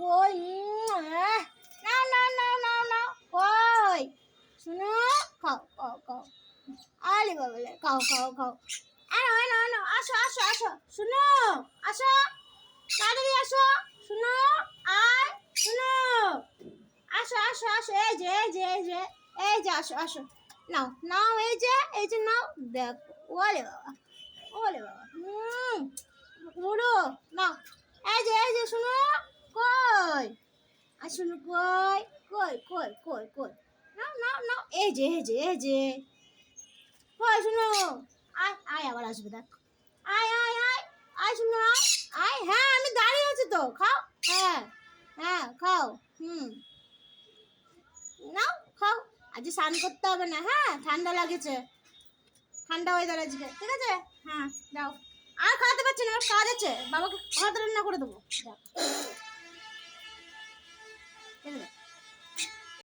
কই নাও নাও নাও নাও নাও কই শুনো খাও খাও খাও আলে বাবলে খাও খাও খাও আনো আনো আনো আসো আসো আসো শুনো আসো তাড়াতাড়ি আসো শুনো আয় শুনো আসো আসো আসো এই যে এই যে এই যে এই যে আসো আসো নাও নাও এই যে নাও দেখ ওলে বাবা উড়ো নাও এই যে শুনো কই শুনো কই কই কই কই কই নাও নাও নাও এই যে এই যে এই যে কই শুনো আয় আয় আবার আসবে দেখ আয় আয় আয় আয় শুনো আয় আয় হ্যাঁ আমি দাঁড়িয়ে আছি তো খাও হ্যাঁ হ্যাঁ খাও নাও খাও আজ স্নান করতে হবে না হ্যাঁ ঠান্ডা লাগেছে ঠান্ডা ওয়েদার আজকে ঠিক আছে হ্যাঁ যাও আর খাওয়াতে পারছি না আমার কাজ আছে বাবাকে ভাত রান্না করে দেবো